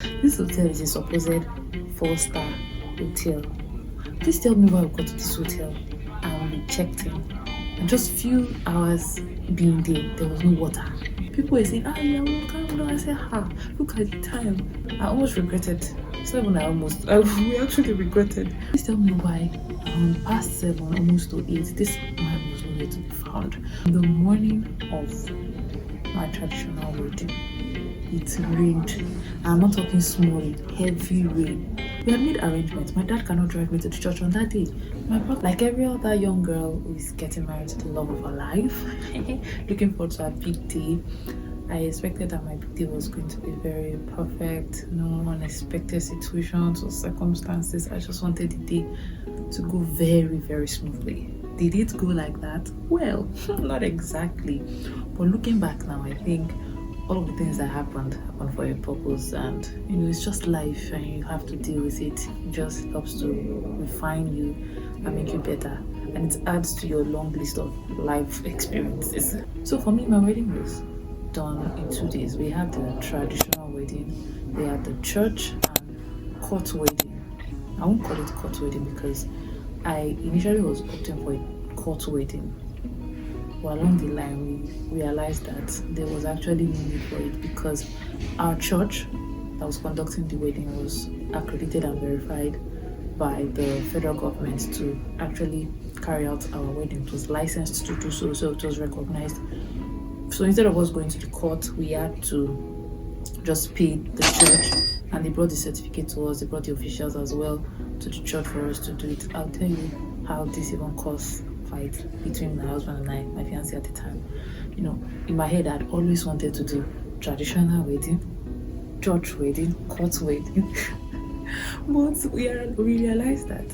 This hotel is a supposed 4-star hotel. Please tell me why we got to this hotel and we checked in. And just few hours being there was no water. People were saying, yeah, we'll come down. I said, look at the time. I almost regretted. It's not even we actually regretted. Please tell me why around past 7, almost to 8, this man was nowhere to be found. On the morning of my traditional wedding, it rained. I'm not talking small, heavy rain. We had made arrangements. My dad cannot drive me to the church on that day. My brother, like every other young girl who is getting married to the love of her life, looking forward to a big day. I expected that my big day was going to be very perfect, no unexpected situations or circumstances. I just wanted the day to go very, very smoothly. Did it go like that? Well, not exactly. But looking back now, I think all of the things that happened for a purpose, and it's just life and you have to deal with it. It just helps to refine you and make you better, and it adds to your long list of life experiences. So for me, my wedding was done in 2 days. We had the traditional wedding, we had the church and court wedding. I won't call it court wedding because I initially was opting for a court wedding. Well, along the line, we realized that there was actually no need for it because our church that was conducting the wedding was accredited and verified by the federal government to actually carry out our wedding. It was licensed to do so, so it was recognized. So instead of us going to the court, we had to just pay the church, and they brought the certificate to us. They brought the officials as well to the church for us to do it. I'll tell you how this even caused fight between my husband and I, my fiance at the time. In my head, I'd always wanted to do traditional wedding, church wedding, court wedding. But we realized that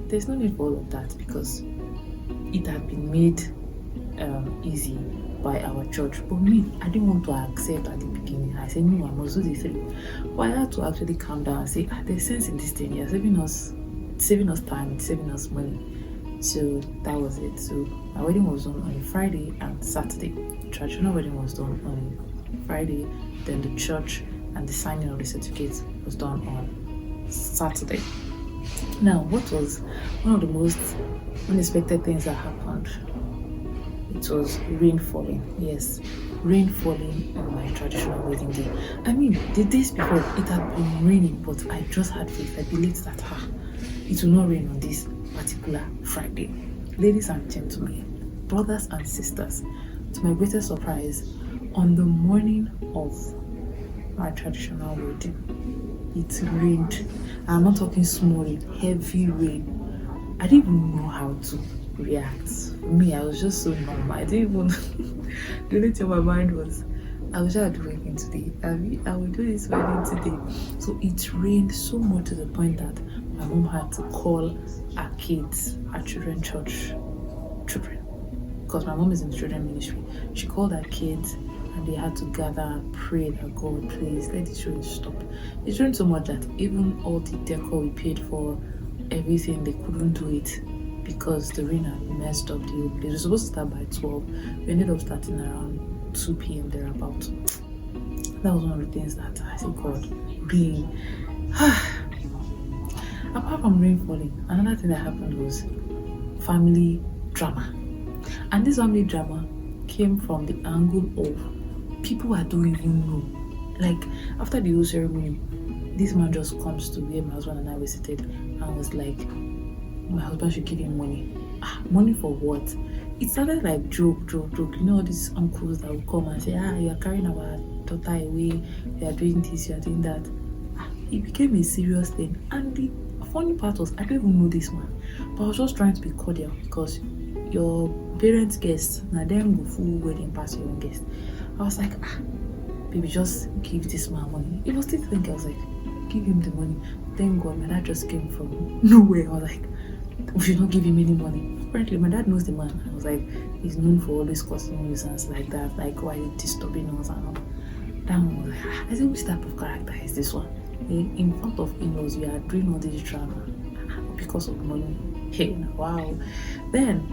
there's no need for all of that because it had been made easy by our church. But me, I didn't want to accept at the beginning. I said, no, I must do the 3. But I had to actually calm down and say, there's sense in this thing. You're saving us time, saving us money. So that was it. So my wedding was done on a Friday and Saturday. The traditional wedding was done on a Friday. Then the church and the signing of the certificate was done on Saturday. Now, what was one of the most unexpected things that happened? It was rain falling. Yes, rain falling on my traditional wedding day. I mean, the days before it had been raining, but I just had faith. I believed that it will not rain on this particular Friday. Ladies and gentlemen, brothers and sisters, to my greatest surprise, on the morning of my traditional wedding, it rained. I'm not talking small, heavy rain. I didn't even know how to react. For me, I was just so numb. I didn't even the only thing on my mind was I was just doing today. I will do this wedding today. So it rained so much to the point that my mom had to call our kids, our children, because my mom is in the children ministry. She called our kids and they had to gather and pray that God, please let this rain stop. It's rained so much that even all the decor we paid for, everything, they couldn't do it because the rain had messed up the whole place. We were supposed to start by 12. We ended up starting around 2 p.m. thereabout. That was one of the things that I said, God, rain. Apart from rain falling, another thing that happened was family drama. And this family drama came from the angle of people I don't even know. Like, after the whole ceremony, this man just comes to where my husband and I were seated and was like, my husband should give him money. Money for what? It started like joke. All these uncles that would come and say, you are carrying our daughter away, you are doing this, you are doing that. It became a serious thing. And the funny part was, I don't even know this man, but I was just trying to be cordial because your parents' guests, now them go full wedding party your own guest. I was like, baby, just give this man money. It was still thinking, I was like, give him the money. Thank God, my dad just came from nowhere. I was like, we should not give him any money. Apparently, my dad knows the man. I was like, he's known for always causing nuisance like that. Like, why is disturbing us and all. That one was like, I said, which type of character is this one? In front of in-laws, you are doing all this drama because of money. Hey, wow. Then,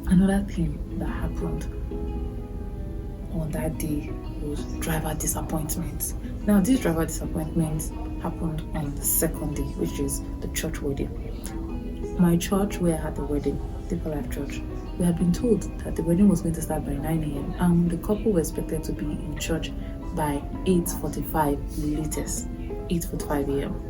another thing that happened on that day was driver disappointment. Now, this driver disappointment happened on the second day, which is the church wedding. My church, where I had the wedding, Deeper Life Church, we had been told that the wedding was going to start by 9 a.m. and the couple were expected to be in church by 8:45 latest, 8:45 a.m.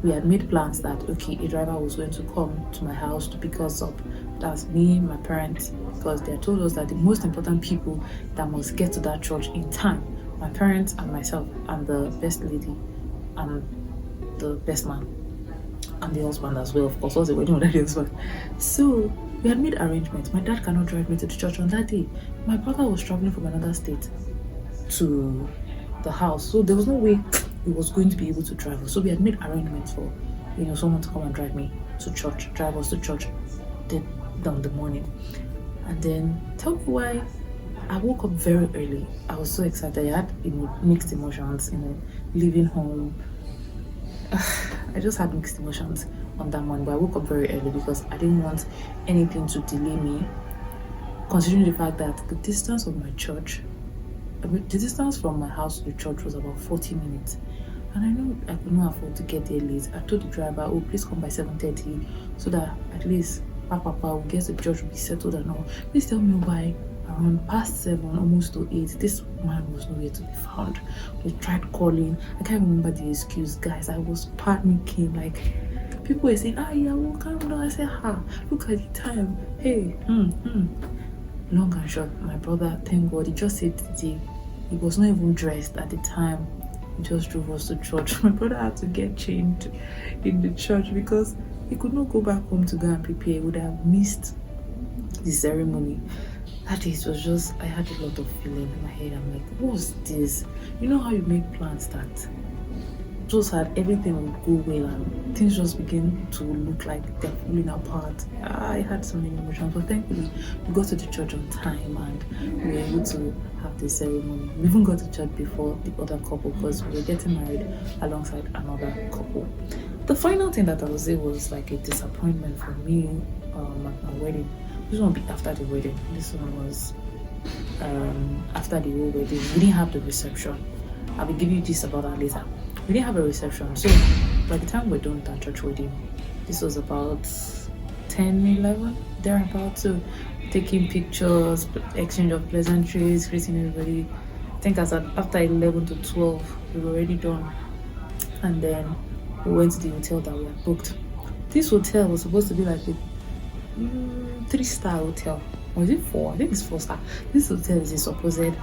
We had made plans that okay, a driver was going to come to my house to pick us up. That's me, my parents, because they had told us that the most important people that must get to that church in time, my parents and myself, and the best lady, and the best man, and the husband as well, of course, was the wedding of the husband. So we had made arrangements. My dad cannot drive me to the church on that day. My brother was traveling from another state to the house, so there was no way he was going to be able to drive us. So we had made arrangements for, someone to come and drive me to church, drive us to church down the morning. And then tell me why I woke up very early. I was so excited. I had mixed emotions, leaving home. I just had mixed emotions on that morning, but I woke up very early because I didn't want anything to delay me, considering the fact that the distance of my church, the distance from my house to the church was about 40 minutes. And I knew I could not afford to get there late. I told the driver, oh, please come by 7:30 so that at least Papa will get to the church, will be settled and all. Please tell me why around past 7, almost to 8, this man was nowhere to be found. We tried calling. I can't remember the excuse, guys. I was panicking. Like, people were saying, yeah, well, calm down. I said, look at the time. Hey, Long and short, my brother, thank God, he just saved the day. He was not even dressed at the time. He just drove us to church. My brother had to get changed in the church because he could not go back home to go and prepare. He would have missed the ceremony. That day, it was just, I had a lot of feeling in my head. I'm like, what's this? You know how you make plans that just had everything would go well and things just begin to look like they're falling apart. I had so many emotions, but thankfully we got to the church on time and we were able to have the ceremony. We even got to church before the other couple because we were getting married alongside another couple. The final thing that I would say was like a disappointment for me at my wedding. This one will be after the wedding. This one was after the whole wedding. We didn't have the reception. I will give you this about that later. We didn't have a reception, so by the time we're done with that church wedding, this was about 10, 11, thereabout. So taking pictures, exchange of pleasantries, greeting everybody. I think after 11 to 12, we were already done, and then we went to the hotel that we had booked. This hotel was supposed to be like a 3-star hotel. Or is it 4? I think it's 4-star. This hotel is a supposed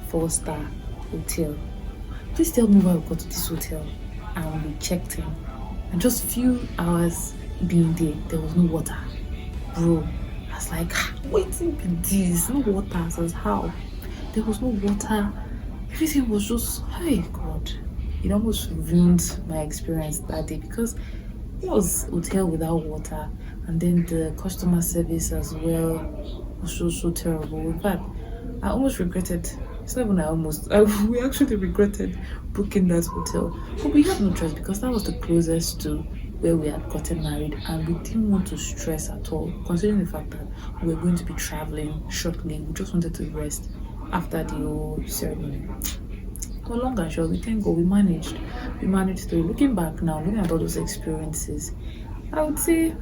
4-star hotel. Please tell me why we got to this hotel and we checked in. And just few hours being there was no water. Bro, I was like, waiting for this, no water. So I was how? There was no water. Everything was just, hey God. It almost ruined my experience that day because it was a hotel without water, and then the customer service as well was so terrible. In fact, I almost regretted. It's not even we actually regretted booking that hotel. But we had no choice because that was the closest to where we had gotten married and we didn't want to stress at all, considering the fact that we were going to be traveling shortly. We just wanted to rest after the whole ceremony. But long and short, we thank God we managed. We managed to, looking back now, looking at all those experiences, I would say,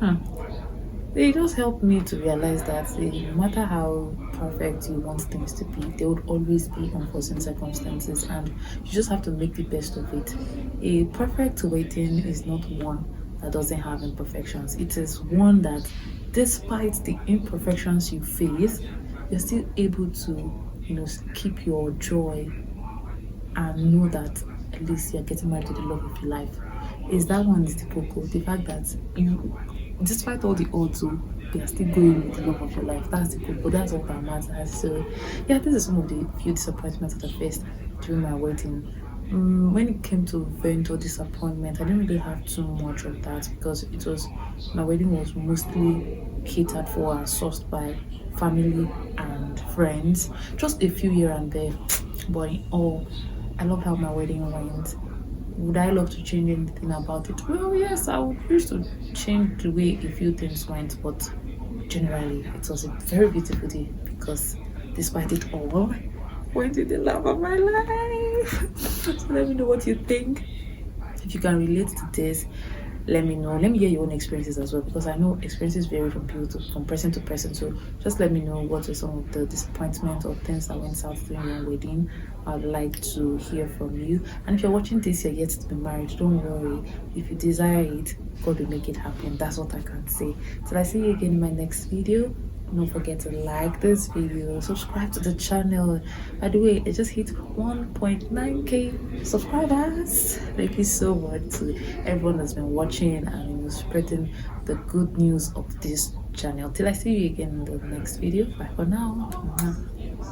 they just helped me to realize that no matter how perfect you want things to be, there would always be unforeseen circumstances and you just have to make the best of it. A perfect wedding is not one that doesn't have imperfections. It is one that, despite the imperfections you face, you're still able to, keep your joy and know that at least you're getting married to the love of your life. That one is the cocoa. The fact that you, despite all the odds, you are still going with the love of your life. That's the cocoa. That's all that matters. So, yeah, this is some of the few disappointments that I faced during my wedding. When it came to vent or disappointment, I didn't really have too much of that because my wedding was mostly catered for and sourced by family and friends. Just a few here and there, but in all, I love how my wedding went. Would I love to change anything about it? Well, yes, I would wish to change the way a few things went, but generally, it was a very beautiful day because despite it all, point in the love of my life. So let me know what you think. If you can relate to this, let me know. Let me hear your own experiences as well, because I know experiences vary from people to from person to person. So just let me know what are some of the disappointments or things that went south during your wedding. I'd like to hear from you. And if you're watching this, you're yet to be married, don't worry. If you desire it, God will make it happen. That's what I can say. Till I see you again in my next video. Don't forget to like this video, subscribe to the channel. By the way, I just hit 1.9k subscribers. Thank you so much to everyone that's been watching and spreading the good news of this channel. Till I see you again in the next video. Bye for now.